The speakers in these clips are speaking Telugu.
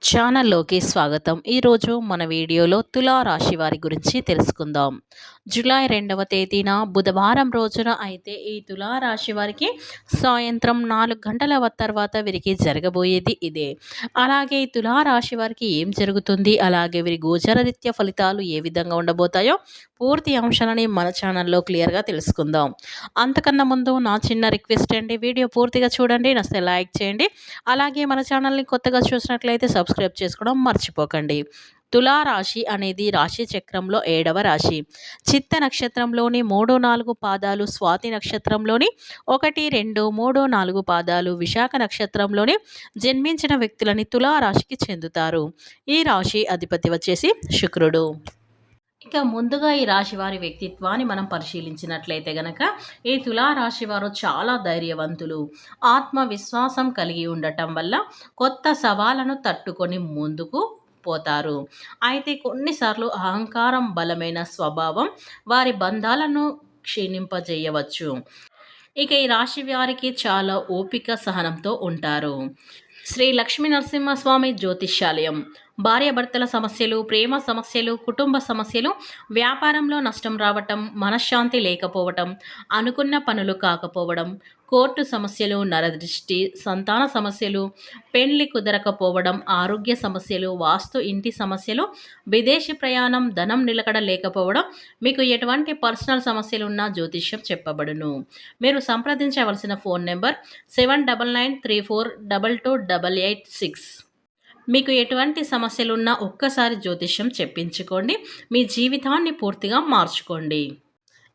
ఛానల్లోకి స్వాగతం. ఈరోజు మన వీడియోలో తులా రాశి వారి గురించి తెలుసుకుందాం. జూలై 2వ తేదీన బుధవారం రోజున అయితే ఈ తులా రాశి వారికి సాయంత్రం 4 గంటల తర్వాత వీరికి జరగబోయేది ఇదే. అలాగే ఈ తులా రాశి వారికి ఏం జరుగుతుంది, అలాగే వీరి గోచరరీత్యా ఫలితాలు ఏ విధంగా ఉండబోతాయో పూర్తి అంశాలని మన ఛానల్లో క్లియర్గా తెలుసుకుందాం. అంతకన్నా ముందు నా చిన్న రిక్వెస్ట్ అండి, వీడియో పూర్తిగా చూడండి, నచ్చితే లైక్ చేయండి. అలాగే మన ఛానల్ని కొత్తగా చూసినట్లయితే సబ్స్క్రైబ్ చేసుకోవడం మర్చిపోకండి. తులారాశి అనేది రాశి చక్రంలో 7వ రాశి. చిత్త నక్షత్రంలోని 3, 4 పాదాలు, స్వాతి నక్షత్రంలోని 1, 2, 3, 4 పాదాలు, విశాఖ నక్షత్రంలోని జన్మించిన వ్యక్తులని తులారాశికి చెందుతారు. ఈ రాశి అధిపతి వచ్చేసి శుక్రుడు. ఇక ముందుగా ఈ రాశి వారి వ్యక్తిత్వాన్ని మనం పరిశీలించినట్లయితే గనక ఈ తులారాశి వారు చాలా ధైర్యవంతులు, ఆత్మవిశ్వాసం కలిగి ఉండటం వల్ల కొత్త సవాళ్ళను తట్టుకొని ముందుకు పోతారు. అయితే కొన్నిసార్లు అహంకారం, బలమైన స్వభావం వారి బంధాలను క్షీణింపజేయవచ్చు. ఇక ఈ రాశి వారికి చాలా ఓపిక, సహనంతో ఉంటారు. శ్రీ లక్ష్మీ నరసింహస్వామి జ్యోతిష్యాలయం. భార్యాభర్తల సమస్యలు, ప్రేమ సమస్యలు, కుటుంబ సమస్యలు, వ్యాపారంలో నష్టం రావటం, మనశ్శాంతి లేకపోవటం, అనుకున్న పనులు కాకపోవడం, కోర్టు సమస్యలు, నరదృష్టి, సంతాన సమస్యలు, పెళ్లి కుదరకపోవడం, ఆరోగ్య సమస్యలు, వాస్తు ఇంటి సమస్యలు, విదేశీ ప్రయాణం, ధనం నిలకడ లేకపోవడం, మీకు ఎటువంటి పర్సనల్ సమస్యలు ఉన్నా జ్యోతిష్యం చెప్పబడును. మీరు సంప్రదించవలసిన ఫోన్ నెంబర్ 7993422886. మీకు ఎటువంటి సమస్యలున్నా ఒక్కసారి జ్యోతిష్యం చెప్పించుకోండి, మీ జీవితాన్ని పూర్తిగా మార్చుకోండి.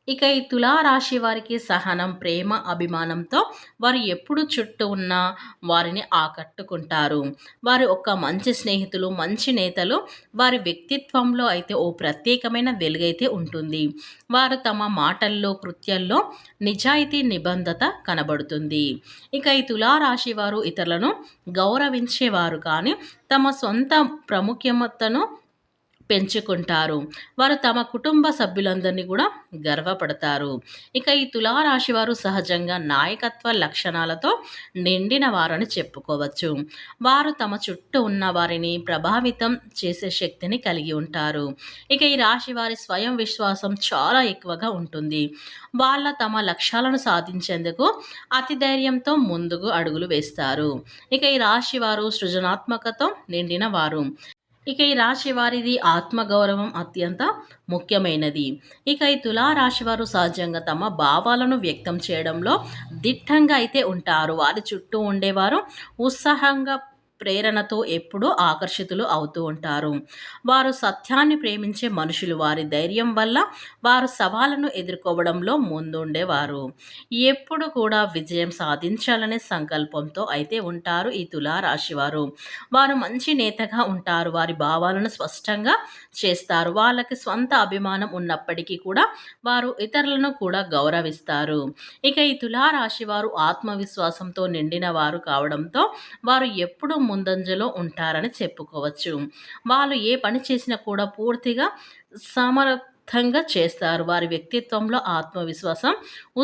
ఇక ఈ తులారాశి వారికి సహనం, ప్రేమ, అభిమానంతో వారు ఎప్పుడు చుట్టూ ఉన్న వారిని ఆకట్టుకుంటారు. వారు ఒక మంచి స్నేహితులు, మంచి నేతలు. వారి వ్యక్తిత్వంలో అయితే ఓ ప్రత్యేకమైన వెలుగైతే ఉంటుంది. వారు తమ మాటల్లో, కృత్యాల్లో నిజాయితీ, నిబద్ధత కనబడుతుంది. ఇక ఈ తులారాశి వారు ఇతరులను గౌరవించేవారు కానీ తమ సొంత ప్రాముఖ్యతను పెంచుకుంటారు. వారు తమ కుటుంబ సభ్యులందరినీ కూడా గర్వపడతారు. ఇక ఈ తులారాశి వారు సహజంగా నాయకత్వ లక్షణాలతో నిండిన వారని చెప్పుకోవచ్చు. వారు తమ చుట్టూ ఉన్న వారిని ప్రభావితం చేసే శక్తిని కలిగి ఉంటారు. ఇక ఈ రాశి వారి స్వయం విశ్వాసం చాలా ఎక్కువగా ఉంటుంది. వాళ్ళ తమ లక్ష్యాలను సాధించేందుకు అతి ధైర్యంతో ముందుకు అడుగులు వేస్తారు. ఇక ఈ రాశి వారు సృజనాత్మకతో నిండిన వారు. ఇక ఈ రాశి వారిది ఆత్మగౌరవం అత్యంత ముఖ్యమైనది. ఇక ఈ తులారాశి వారు సహజంగా తమ భావాలను వ్యక్తం చేయడంలో దిట్టంగా అయితే ఉంటారు. వారి చుట్టూ ఉండేవారు ఉత్సాహంగా, ప్రేరణతో ఎప్పుడూ ఆకర్షితులు అవుతూ ఉంటారు. వారు సత్యాన్ని ప్రేమించే మనుషులు. వారి ధైర్యం వల్ల వారు సవాళ్ళను ఎదుర్కోవడంలో ముందుండేవారు. ఎప్పుడు కూడా విజయం సాధించాలనే సంకల్పంతో అయితే ఉంటారు ఈ తులారాశి వారు. వారు మంచి నేతగా ఉంటారు. వారి భావాలను స్పష్టంగా చేస్తారు. వాళ్ళకి స్వంత అభిమానం ఉన్నప్పటికీ కూడా వారు ఇతరులను కూడా గౌరవిస్తారు. ఇక ఈ తులారాశి వారు ఆత్మవిశ్వాసంతో నిండిన వారు కావడంతో వారు ఎప్పుడూ ముందంజలో ఉంటారని చెప్పుకోవచ్చు. వాళ్ళు ఏ పని చేసినా కూడా పూర్తిగా సమర్థంగా చేస్తారు. వారి వ్యక్తిత్వంలో ఆత్మవిశ్వాసం,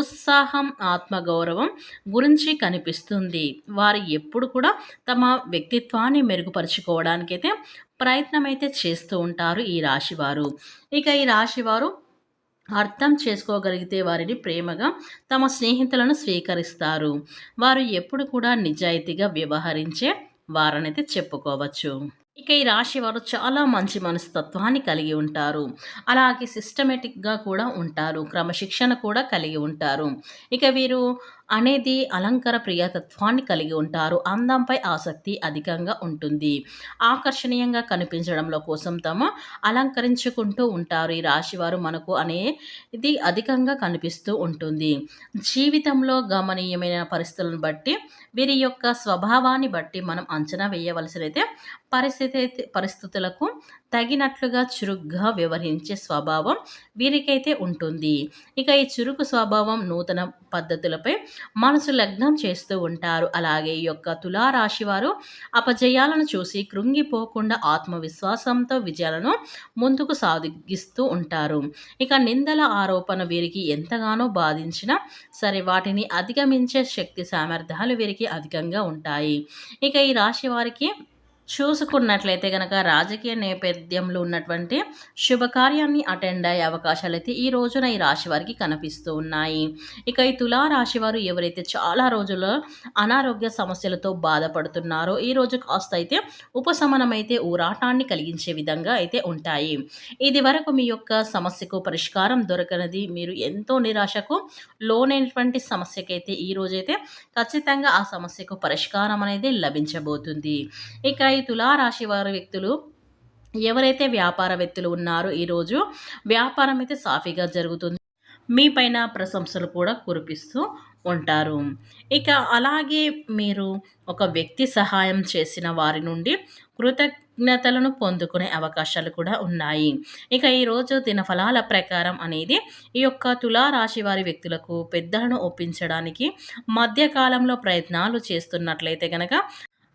ఉత్సాహం, ఆత్మగౌరవం గురించి కనిపిస్తుంది. వారు ఎప్పుడు కూడా తమ వ్యక్తిత్వాన్ని మెరుగుపరుచుకోవడానికైతే ప్రయత్నం అయితే చేస్తూ ఉంటారు ఈ రాశివారు. ఇక ఈ రాశివారు అర్థం చేసుకోగలిగితే వారిని ప్రేమగా తమ స్నేహితులను స్వీకరిస్తారు. వారు ఎప్పుడు కూడా నిజాయితీగా వ్యవహరించే వారనైతే చెప్పుకోవచ్చు. ఇక ఈ రాశి వారు చాలా మంచి మనస్తత్వాన్ని కలిగి ఉంటారు. అలాగే సిస్టమేటిక్గా కూడా ఉంటారు. క్రమశిక్షణ కూడా కలిగి ఉంటారు. ఇక వీరు అనేది అలంకార ప్రియతత్వాన్ని కలిగి ఉంటారు. అందంపై ఆసక్తి అధికంగా ఉంటుంది. ఆకర్షణీయంగా కనిపించడంలో కోసం తమ అలంకరించుకుంటూ ఉంటారు. ఈ రాశివారు మనకు అనేది అధికంగా కనిపిస్తూ ఉంటుంది. జీవితంలో గమనీయమైన పరిస్థితులను బట్టి, వీరి యొక్క స్వభావాన్ని బట్టి మనం అంచనా వేయవలసినైతే పరిస్థితులకు తగినట్లుగా చురుగ్గా వ్యవహరించే స్వభావం వీరికైతే ఉంటుంది. ఇక ఈ చురుకు స్వభావం నూతన పద్ధతులపై మనసు లగ్నం చేస్తూ ఉంటారు. అలాగే ఈ యొక్క తులారాశి వారు అపజయాలను చూసి కృంగిపోకుండా ఆత్మవిశ్వాసంతో విజయాలను ముందుకు సాగిస్తూ ఉంటారు. ఇక నిందల ఆరోపణ వీరికి ఎంతగానో బాధించినా సరే వాటిని అధిగమించే శక్తి సామర్థ్యాలు వీరికి అధికంగా ఉంటాయి. ఇక ఈ రాశి వారికి చూసుకున్నట్లయితే గనక రాజకీయ నేపథ్యంలో ఉన్నటువంటి శుభకార్యాన్ని అటెండ్ అయ్యే అవకాశాలైతే ఈ రోజున ఈ రాశి వారికి కనిపిస్తూ ఉన్నాయి. ఇక ఈ తులా రాశి వారు ఎవరైతే చాలా రోజుల్లో అనారోగ్య సమస్యలతో బాధపడుతున్నారో ఈ రోజు కాస్త అయితే ఉపశమనం అయితే ఊరాటాన్ని కలిగించే విధంగా అయితే ఉంటాయి. ఇది వరకు మీ యొక్క సమస్యకు పరిష్కారం దొరకనది, మీరు ఎంతో నిరాశకు లోనైనటువంటి సమస్యకైతే ఈ రోజైతే ఖచ్చితంగా ఆ సమస్యకు పరిష్కారం అనేది లభించబోతుంది. ఇక ఈ తులారాశి వారి వ్యక్తులు ఎవరైతే వ్యాపారవేత్తలు ఉన్నారో ఈరోజు వ్యాపారం అయితే సాఫీగా జరుగుతుంది. మీ పైన ప్రశంసలు కూడా కురిపిస్తూ ఉంటారు. ఇక అలాగే మీరు ఒక వ్యక్తి సహాయం చేసిన వారి నుండి కృతజ్ఞతలను పొందుకునే అవకాశాలు కూడా ఉన్నాయి. ఇక ఈరోజు దినఫలాల ప్రకారం అనేది ఈ యొక్క తులారాశి వారి వ్యక్తులకు పెద్దలను ఒప్పించడానికి మధ్యకాలంలో ప్రయత్నాలు చేస్తున్నట్లయితే గనక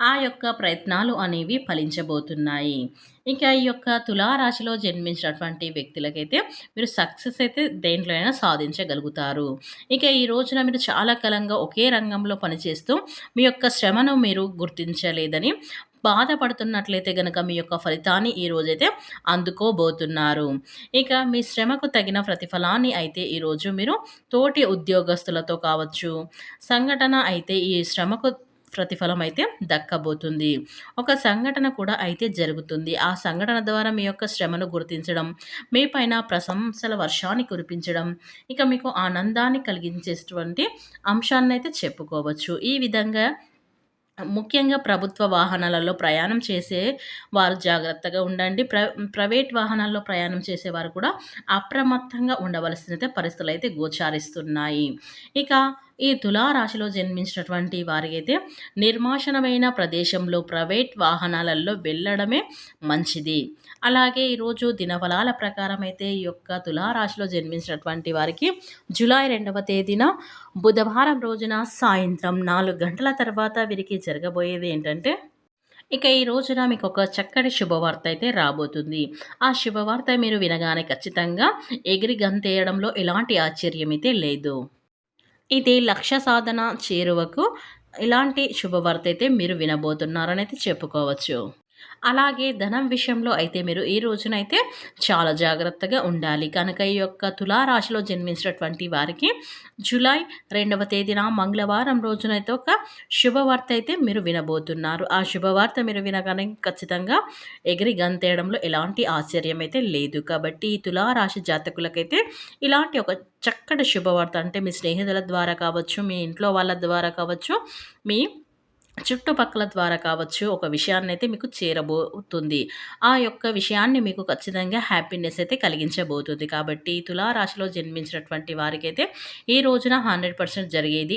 ఆ యొక్క ప్రయత్నాలు అనేవి ఫలించబోతున్నాయి. ఇక ఈ యొక్క తులారాశిలో జన్మించినటువంటి వ్యక్తులకైతే మీరు సక్సెస్ అయితే దేంట్లో అయినా సాధించగలుగుతారు. ఇక ఈ రోజున మీరు చాలా కాలంగా ఒకే రంగంలో పనిచేస్తూ మీ యొక్క శ్రమను మీరు గుర్తించలేదని బాధపడుతున్నట్లయితే గనక మీ యొక్క ఫలితాన్ని ఈ రోజైతే అందుకోబోతున్నారు. ఇక మీ శ్రమకు తగిన ప్రతిఫలాన్ని అయితే ఈరోజు మీరు తోటి ఉద్యోగస్తులతో కావచ్చు, సంఘటన అయితే ఈ శ్రమకు ప్రతిఫలం అయితే దక్కబోతుంది. ఒక సంఘటన కూడా అయితే జరుగుతుంది. ఆ సంఘటన ద్వారా మీ యొక్క శ్రమను గుర్తించడం, మీ పైన ప్రశంసల వర్షాన్ని కురిపించడం, ఇక మీకు ఆనందాన్ని కలిగించేటువంటి అంశాన్నైతే చెప్పుకోవచ్చు. ఈ విధంగా ముఖ్యంగా ప్రభుత్వ వాహనాలలో ప్రయాణం చేసే వారు జాగ్రత్తగా ఉండండి. ప్రైవేట్ వాహనాల్లో ప్రయాణం చేసేవారు కూడా అప్రమత్తంగా ఉండవలసిన పరిస్థితులు అయితే గోచారిస్తున్నాయి. ఇక ఈ తులారాశిలో జన్మించినటువంటి వారికైతే నిర్మాషణమైన ప్రదేశంలో ప్రైవేట్ వాహనాలలో వెళ్ళడమే మంచిది. అలాగే ఈరోజు దినఫలాల ప్రకారం అయితే ఈ యొక్క తులారాశిలో జన్మించినటువంటి వారికి జూలై 2వ తేదీన బుధవారం రోజున సాయంత్రం 4 గంటల తర్వాత వీరికి జరగబోయేది ఏంటంటే ఇక ఈ రోజున మీకు ఒక చక్కటి శుభవార్త అయితే రాబోతుంది. ఆ శుభవార్త మీరు వినగానే ఖచ్చితంగా ఎగిరి గంతేయడంలో ఎలాంటి ఆశ్చర్యం అయితే లేదు. ఇది లక్ష్య సాధన చేరువకు ఇలాంటి శుభవార్త అయితే మీరు వినబోతున్నారని అయితే చెప్పుకోవచ్చు. అలాగే ధనం విషయంలో అయితే మీరు ఈ రోజునైతే చాలా జాగ్రత్తగా ఉండాలి. కనుక ఈ యొక్క తులారాశిలో జన్మించినటువంటి వారికి జూలై 2వ తేదీన మంగళవారం రోజునైతే ఒక శుభవార్త అయితే మీరు వినబోతున్నారు. ఆ శుభవార్త మీరు వినగానే ఖచ్చితంగా ఎగిరి గంతేయడంలో ఎలాంటి ఆశ్చర్యం అయితే లేదు. కాబట్టి ఈ తులారాశి జాతకులకైతే ఇలాంటి ఒక చక్కటి శుభవార్త అంటే మీ స్నేహితుల ద్వారా కావచ్చు, మీ ఇంట్లో వాళ్ళ ద్వారా కావచ్చు, మీ చుట్టుపక్కల ద్వారా కావచ్చు ఒక విషయాన్నైతే మీకు చేరబోతుంది. ఆ యొక్క విషయాన్ని మీకు ఖచ్చితంగా హ్యాపీనెస్ అయితే కలిగించబోతుంది. కాబట్టి తులారాశిలో జన్మించినటువంటి వారికైతే ఈ రోజున 100% జరిగేది